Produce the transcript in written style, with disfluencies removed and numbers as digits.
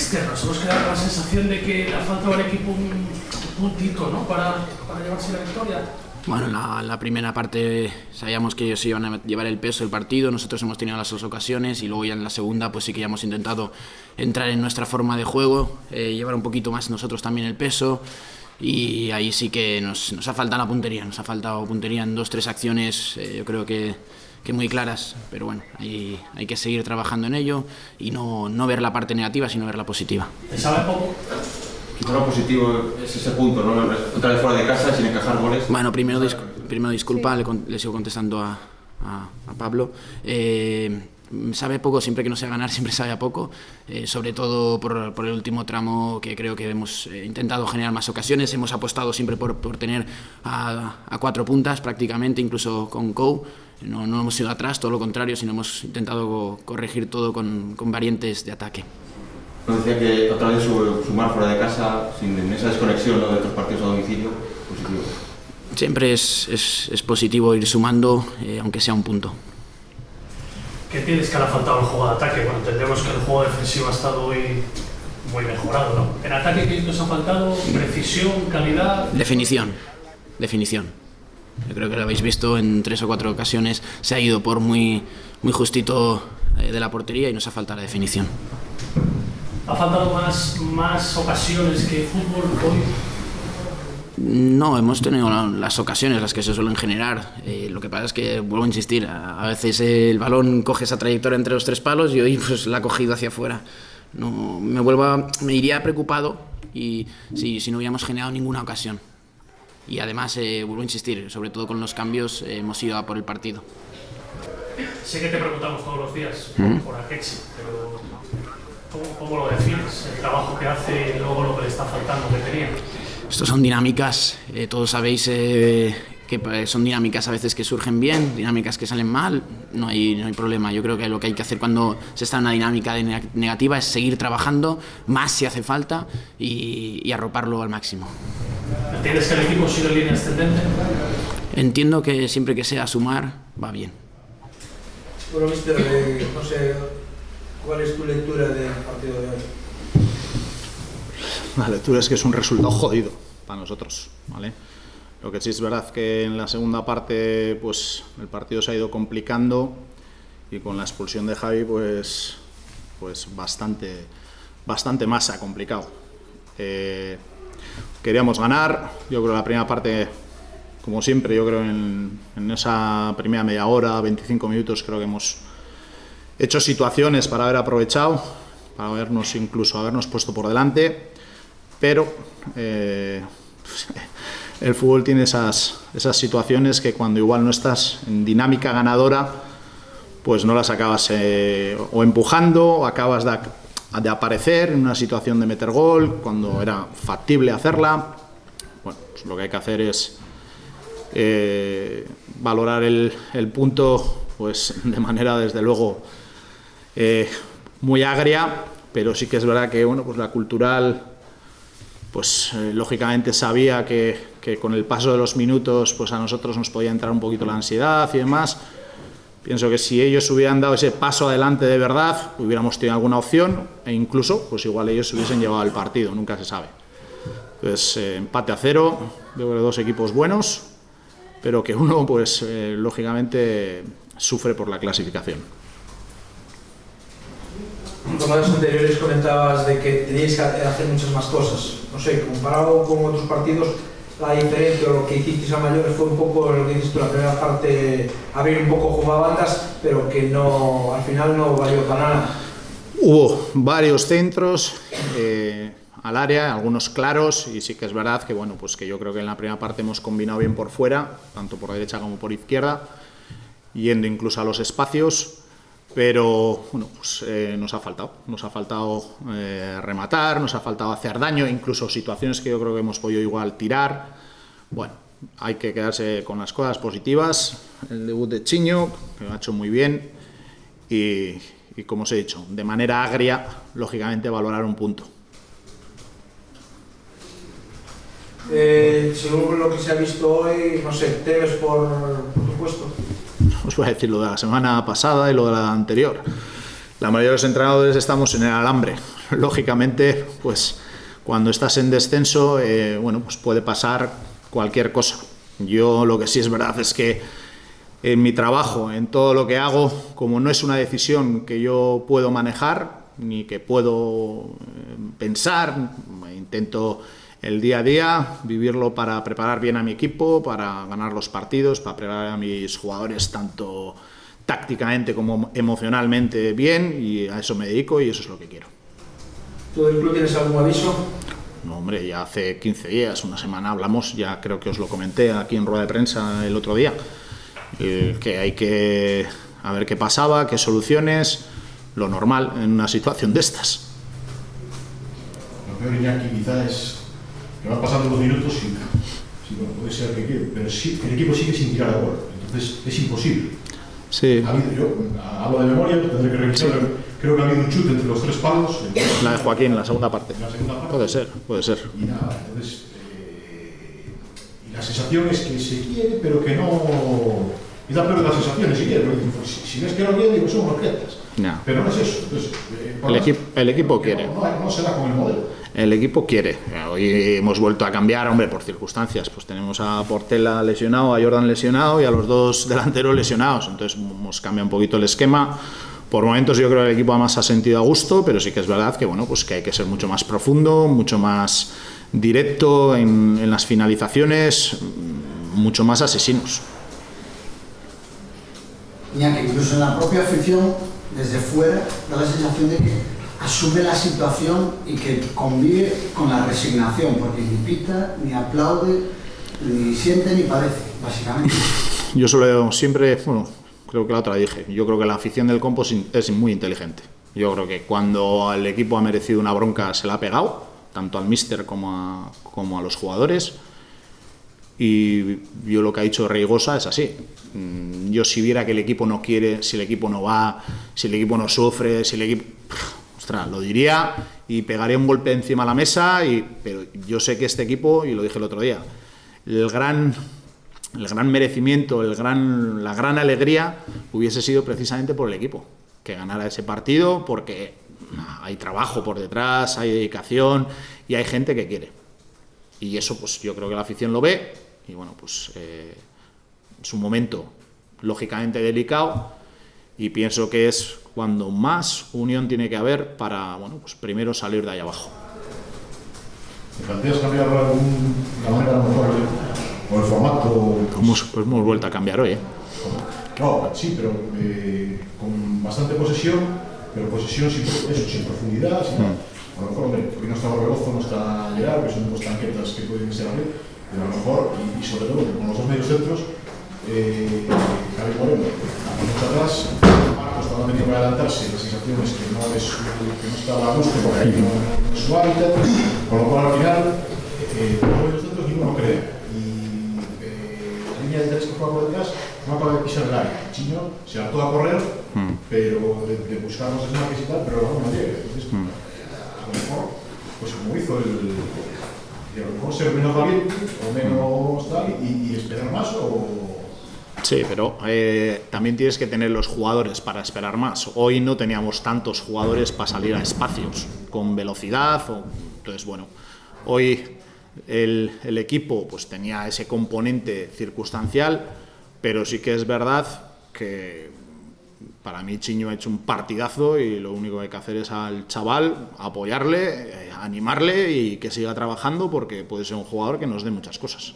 Mister, nos hemos quedado con la sensación de que le ha faltado al equipo un puntito, ¿no? para llevarse la victoria. Bueno, en la primera parte sabíamos que ellos iban a llevar el peso del partido, nosotros hemos tenido las dos ocasiones y luego ya en la segunda pues sí que ya hemos intentado entrar en nuestra forma de juego, llevar un poquito más nosotros también el peso y ahí sí que nos ha faltado la puntería, nos ha faltado puntería en 2-3 acciones, yo creo que muy claras, pero bueno, hay que seguir trabajando en ello y no ver la parte negativa, sino ver la positiva. ¿Te sabe poco? Quizá lo positivo es ese punto, ¿no? Otra vez fuera de casa, sin encajar goles. Bueno, primero disculpa, le sigo contestando a Pablo. Sabe poco, siempre que no sea ganar, siempre sabe a poco, sobre todo por el último tramo que creo que hemos intentado generar más ocasiones, hemos apostado siempre por tener a 4 puntas prácticamente, incluso con Cou, no hemos ido atrás, todo lo contrario, sino hemos intentado corregir todo con variantes de ataque. Nos decía que otra vez sumar fuera de casa, sin esa desconexión, ¿no?, de otros partidos a domicilio, positivo. Siempre es positivo ir sumando, aunque sea un punto. ¿Qué tienes que le ha faltado al juego de ataque? Bueno, entendemos que el juego defensivo ha estado hoy muy mejorado, ¿no? En ataque, ¿qué nos ha faltado? ¿Precisión, calidad? Definición. Yo creo que lo habéis visto en 3 o 4 ocasiones, se ha ido por muy justito de la portería y nos ha faltado la definición. ¿Ha faltado más ocasiones que fútbol hoy? No, hemos tenido las ocasiones, las que se suelen generar. Lo que pasa es que, vuelvo a insistir, a veces el balón coge esa trayectoria entre los 3 palos y hoy pues la ha cogido hacia afuera. No, me iría preocupado y si no hubiéramos generado ninguna ocasión. Y además, vuelvo a insistir, sobre todo con los cambios, hemos ido a por el partido. Sé que te preguntamos todos los días por Akechi, pero ¿cómo lo defines? El trabajo que hace y luego lo que le está faltando que tenía. Estos son dinámicas, todos sabéis que son dinámicas a veces que surgen bien, dinámicas que salen mal, no hay problema. Yo creo que lo que hay que hacer cuando se está en una dinámica negativa es seguir trabajando, más si hace falta, y arroparlo al máximo. ¿Entiendes que el equipo sigue en línea ascendente? Entiendo que siempre que sea sumar, va bien. Bueno, mister, no sé, ¿cuál es tu lectura del partido de hoy? La lectura es que es un resultado jodido para nosotros, ¿vale? Lo que sí es verdad que en la segunda parte pues el partido se ha ido complicando y con la expulsión de Javi pues bastante más se ha complicado. Queríamos ganar, yo creo que la primera parte, como siempre, yo creo en esa primera media hora, 25 minutos, creo que hemos hecho situaciones para haber aprovechado, para habernos puesto por delante, pero el fútbol tiene esas situaciones que cuando igual no estás en dinámica ganadora, pues no las acabas o empujando o acabas de aparecer en una situación de meter gol cuando era factible hacerla. Bueno, pues lo que hay que hacer es valorar el punto pues de manera desde luego muy agria, pero sí que es verdad que bueno, pues la Cultural pues lógicamente sabía que con el paso de los minutos pues a nosotros nos podía entrar un poquito la ansiedad y demás. Pienso que si ellos hubieran dado ese paso adelante de verdad, hubiéramos tenido alguna opción e incluso pues igual ellos hubiesen llevado el partido, nunca se sabe. Entonces empate a 0, veo que 2 equipos buenos, pero que uno pues lógicamente sufre por la clasificación. En jornadas anteriores comentabas de que teníais que hacer muchas más cosas. No sé, comparado con otros partidos, la diferencia o lo que hicisteis a mayores fue un poco lo que hiciste la primera parte, abrir un poco juego a bandas, pero que no, al final no valió para nada. Hubo varios centros al área, algunos claros, y sí que es verdad que bueno, pues que yo creo que en la primera parte hemos combinado bien por fuera, tanto por derecha como por izquierda, yendo incluso a los espacios. Pero bueno, pues nos ha faltado rematar, nos ha faltado hacer daño, incluso situaciones que yo creo que hemos podido igual tirar. Bueno, hay que quedarse con las cosas positivas. El debut de Chiño, que lo ha hecho muy bien, y como os he dicho, de manera agria, lógicamente valorar un punto. Según lo que se ha visto hoy, no sé, ¿temes por tu puesto? Os voy a decir lo de la semana pasada y lo de la anterior. La mayoría de los entrenadores estamos en el alambre. lógicamente, pues cuando estás en descenso, bueno, pues puede pasar cualquier cosa. Yo lo que sí es verdad es que en mi trabajo, en todo lo que hago, como no es una decisión que yo puedo manejar, ni que puedo pensar, intento el día a día vivirlo para preparar bien a mi equipo, para ganar los partidos, para preparar a mis jugadores tanto tácticamente como emocionalmente bien, y a eso me dedico y eso es lo que quiero. ¿Tú del club tienes algún aviso? No, hombre, ya hace 15 días, una semana hablamos, ya creo que os lo comenté aquí en rueda de prensa el otro día, que hay que a ver qué pasaba, qué soluciones, lo normal en una situación de estas. Lo peor, Iñaki, quizá es que van pasando los minutos y bueno, puede ser que quiera, pero sí, el equipo sigue sin tirar a gol, entonces es imposible. Sí. Yo hablo de memoria, tendré que revisar, sí. Creo que ha habido un chute entre los 3 palos. La de Joaquín, la segunda parte. La segunda parte. Puede ser. Y nada, entonces, y la sensación es que se quiere, pero que no... Y da peor de las sensaciones, si quiere, porque si ves que no quiere, digo, son morquetas. No. Pero no es eso. Entonces, el equipo quiere. No se da con el modelo. El equipo quiere. Hoy hemos vuelto a cambiar, hombre, por circunstancias. Pues tenemos a Portela lesionado, a Jordan lesionado y a los 2 delanteros lesionados. Entonces hemos cambiado un poquito el esquema. Por momentos yo creo que el equipo además ha sentido a gusto, pero sí que es verdad que, bueno, pues que hay que ser mucho más profundo, mucho más directo en las finalizaciones, mucho más asesinos. Ya que incluso en la propia afición, desde fuera, da la sensación de que asume la situación y que convive con la resignación, porque ni pita, ni aplaude, ni siente, ni padece, básicamente. Yo siempre, bueno, creo que la otra dije, yo creo que la afición del Compo es muy inteligente. Yo creo que cuando el equipo ha merecido una bronca se la ha pegado, tanto al míster como a los jugadores. Y yo lo que ha dicho Reigosa es así. Yo si viera que el equipo no quiere, si el equipo no va, si el equipo no sufre, si el equipo... Ostras, lo diría y pegaría un golpe encima de la mesa, pero yo sé que este equipo, y lo dije el otro día, el gran merecimiento, la gran alegría hubiese sido precisamente por el equipo, que ganara ese partido, porque hay trabajo por detrás, hay dedicación y hay gente que quiere. Y eso pues yo creo que la afición lo ve y bueno, pues es un momento lógicamente delicado y pienso que es cuando más unión tiene que haber para, bueno, pues primero salir de ahí abajo. ¿Te planteas cambiar la manera a lo mejor o el formato? Pues hemos vuelto a cambiar hoy, ¿eh? No, sí, pero con bastante posesión, pero posesión sin profundidad, a lo mejor, hombre, porque no está Borregozo, no está Gerard, que son 2 tanquetas que pueden ser arriba, pero a lo mejor, y sobre todo con los 2 medios centros, Javi Moreno, mucho atrás, Marcos cuando ha tenido que adelantarse, la sensación es que no está a gusto porque ahí no es su hábitat, con lo cual al final, con los medios centros ninguno cree. Y la línea de 3 que juega por detrás no acaba de pisar el área. El Chiño se adaptó a correr, pero de buscar los desmarques y tal, pero luego no llega. Entonces, a lo mejor, pues como hizo a lo mejor ser menos valiente o menos tal y esperar más o... Sí, pero también tienes que tener los jugadores para esperar más. Hoy no teníamos tantos jugadores para salir a espacios con velocidad. Entonces, bueno, hoy el equipo pues tenía ese componente circunstancial, pero sí que es verdad que para mí Chiño ha hecho un partidazo y lo único que hay que hacer es al chaval apoyarle, animarle y que siga trabajando porque puede ser un jugador que nos dé muchas cosas.